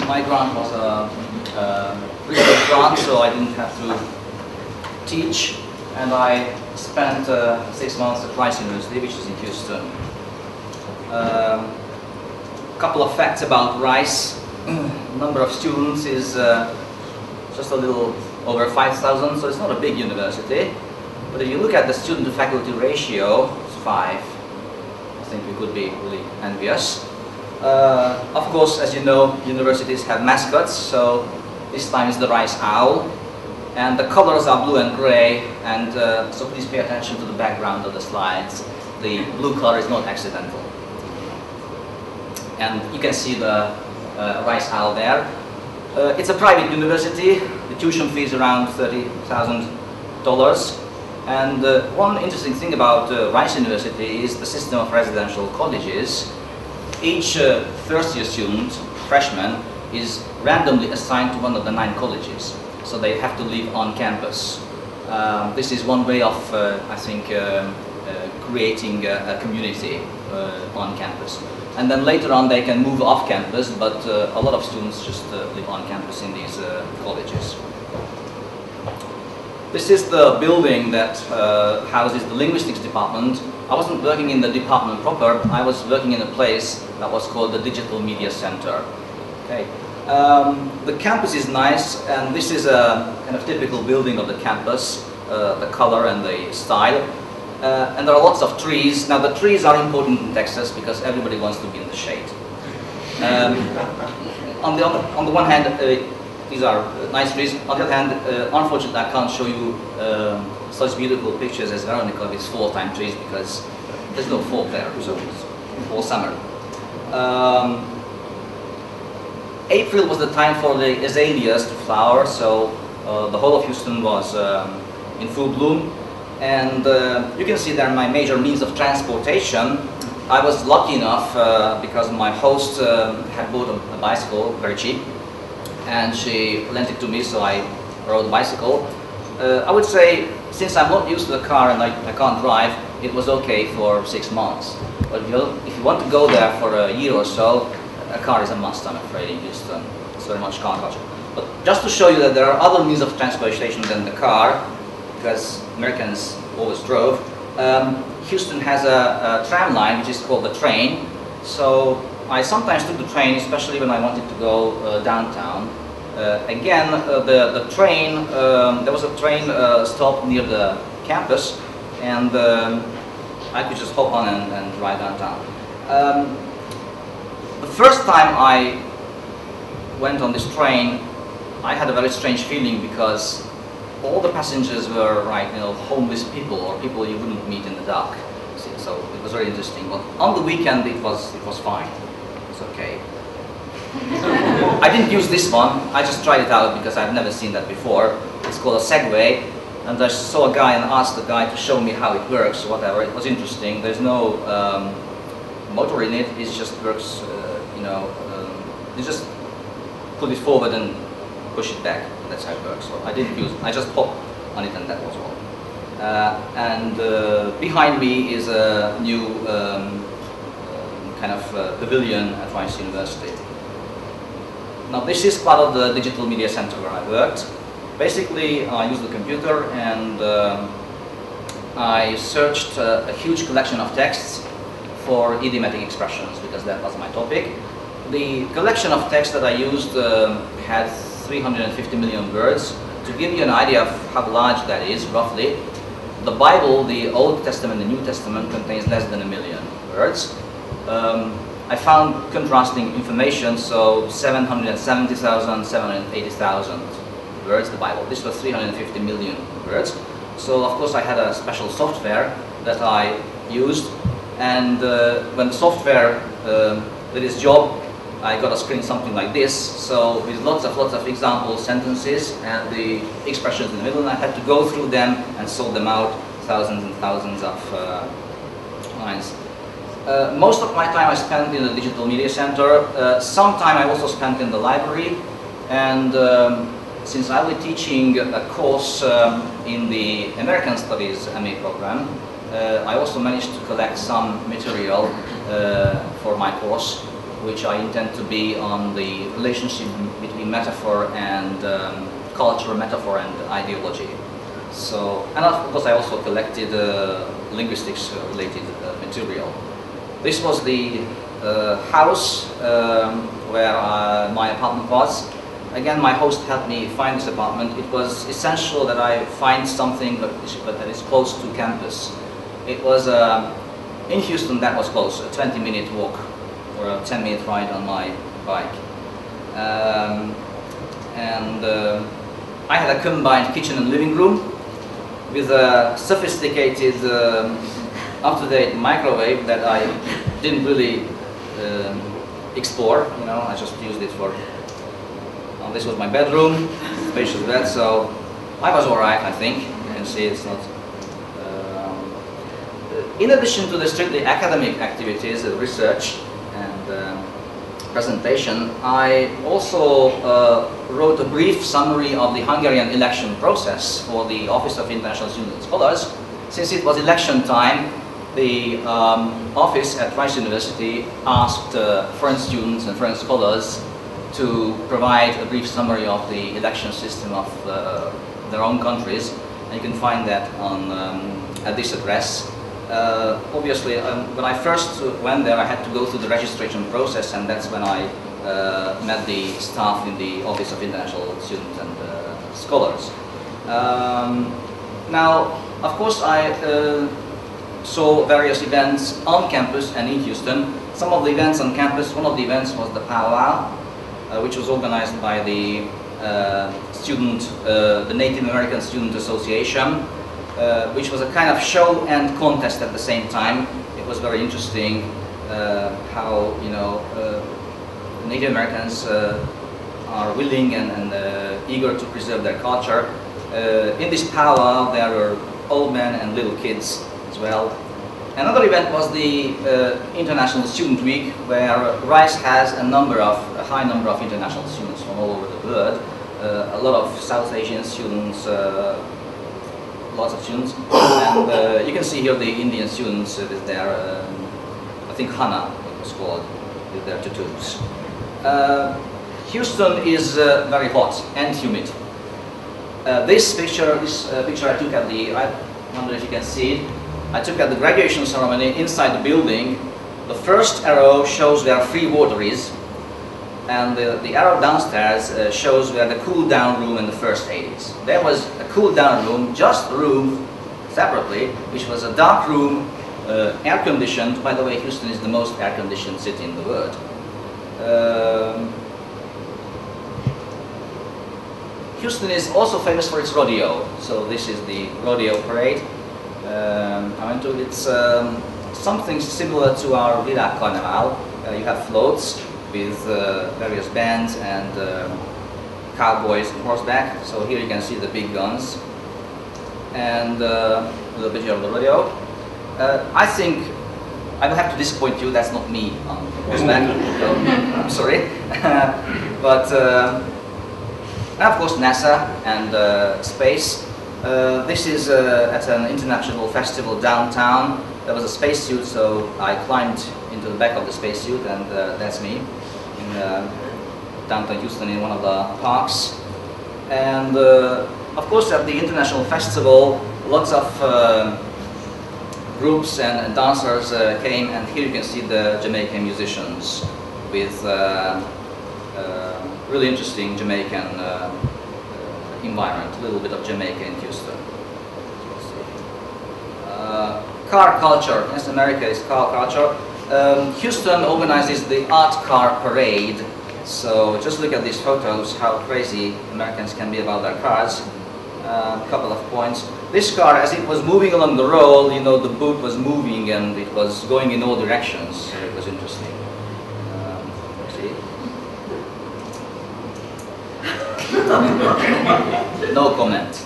my grant was a research grant, so I didn't have to teach, and I spent 6 months at Rice University, which is in Houston. Couple of facts about Rice. Number of students is just a little over 5,000, so it's not a big university. But if you look at the student-to-faculty ratio, it's 5. I think we could be really envious. Of course, as you know, universities have mascots, so this time it's the Rice Owl. And the colors are blue and gray, and so please pay attention to the background of the slides. The blue color is not accidental. And you can see the Rice Owl there. It's a private university. The tuition fee is around $30,000. And one interesting thing about Rice University is the system of residential colleges. Each first-year student, freshman, is randomly assigned to one of the 9 colleges. So they have to live on campus. This is one way of, I think, creating a community on campus. And then later on they can move off campus, but a lot of students just live on campus in these colleges. This is the building that houses the Linguistics Department. I wasn't working in the department proper, I was working in a place that was called the Digital Media Center. Okay. The campus is nice, and this is a kind of typical building of the campus, the color and the style. And there are lots of trees. Now the trees are important in Texas because everybody wants to be in the shade. On the one hand, these are nice trees. On the other hand, unfortunately I can't show you such beautiful pictures as Veronica with fall-time trees because there's no fall there, so it's all summer. April was the time for the azaleas to flower, so the whole of Houston was in full bloom. And you can see there my major means of transportation. I was lucky enough because my host had bought a bicycle, very cheap, and she lent it to me, so I rode a bicycle. I would say, since I'm not used to the car and I can't drive, it was okay for 6 months. But if you want to go there for a year or so, a car is a must, I'm afraid, in Houston. It's very much car culture. But just to show you that there are other means of transportation than the car, because Americans always drove, Houston has a tram line which is called the train. So I sometimes took the train, especially when I wanted to go downtown. Again, the train, there was a train stop near the campus, and I could just hop on and ride downtown. The first time I went on this train, I had a very strange feeling because all the passengers were, right, you know, homeless people or people you wouldn't meet in the dark. So it was very interesting. But on the weekend, it was fine. It's okay. I didn't use this one. I just tried it out because I've never seen that before. It's called a Segway, and I saw a guy and asked the guy to show me how it works. Whatever. It was interesting. There's no motor in it. It just works. You know, you just put it forward and push it back. That's how it works. So I didn't use. I just popped on it, and that was all. And behind me is a new kind of pavilion at Rice University. Now this is part of the Digital Media Center where I worked. Basically, I used the computer and I searched a huge collection of texts for idiomatic expressions because that was my topic. The collection of text that I used had 350 million words. To give you an idea of how large that is, roughly, the Bible, the Old Testament and the New Testament, contains less than 1 million words. I found contrasting information, so 770,000, 780,000 words, the Bible. This was 350 million words. So of course I had a special software that I used, and when the software did its job, I got a screen something like this, so with lots of example sentences and the expressions in the middle, and I had to go through them and sort them out, thousands and thousands of lines. Most of my time I spent in the Digital Media Center. Some time I also spent in the library, and since I was teaching a course in the American Studies MA program, I also managed to collect some material for my course, which I intend to be on the relationship between metaphor and culture, metaphor and ideology. So, and of course I also collected linguistics related material. This was the house where my apartment was. Again, my host helped me find this apartment. It was essential that I find something that is close to campus. It was in Houston, that was close, a 20-minute walk or a 10-minute ride on my bike. I had a combined kitchen and living room with a sophisticated, up-to-date microwave that I didn't really explore. You know, I just used it for. This was my bedroom, spacious bed, so I was all right. I think you can see it's not. In addition to the strictly academic activities, research and presentation, I also wrote a brief summary of the Hungarian election process for the Office of International Students and Scholars. Since it was election time, the office at Rice University asked foreign students and foreign scholars to provide a brief summary of the election system of their own countries. And you can find that on, at this address. Obviously, when I first went there, I had to go through the registration process, and that's when I met the staff in the Office of International Students and Scholars. Now, of course, I saw various events on campus and in Houston. Some of the events on campus, one of the events was the powwow, which was organized by the the Native American Student Association, which was a kind of show and contest at the same time. It was very interesting how, you know, Native Americans are willing and eager to preserve their culture. In this powwow, there were old men and little kids as well. Another event was the International Student Week, where Rice has a high number of international students from all over the world. A lot of South Asian students, lots of students, and you can see here the Indian students with their, I think Hana it was called, with their tattoos. Houston is very hot and humid. This picture I took at the, I wonder if you can see it, I took at the graduation ceremony inside the building. The first arrow shows where free water is, and the arrow downstairs shows where the cool down room in the first aid is. There was a cool down room, just a room separately, which was a dark room, air conditioned. By the way, Houston is the most air conditioned city in the world. Houston is also famous for its rodeo. So this is the rodeo parade. I went to, it's something similar to our Villa Carnival. You have floats with various bands and cowboys on horseback. So here you can see the big guns and a little bit of the rodeo. I think I will have to disappoint you, that's not me on horseback, so I'm sorry. But and of course NASA and space. This is at an international festival downtown. There was a spacesuit, so I climbed into the back of the spacesuit, and that's me in downtown Houston in one of the parks. And of course at the international festival, lots of groups and dancers came, and here you can see the Jamaican musicians with really interesting Jamaican environment, a little bit of Jamaica in Houston. Car culture, yes, America is car culture. Houston organizes the art car parade. So just look at these photos, how crazy Americans can be about their cars. A couple of points. This car, as it was moving along the road, you know, the boot was moving and it was going in all directions. So it was interesting. No comment.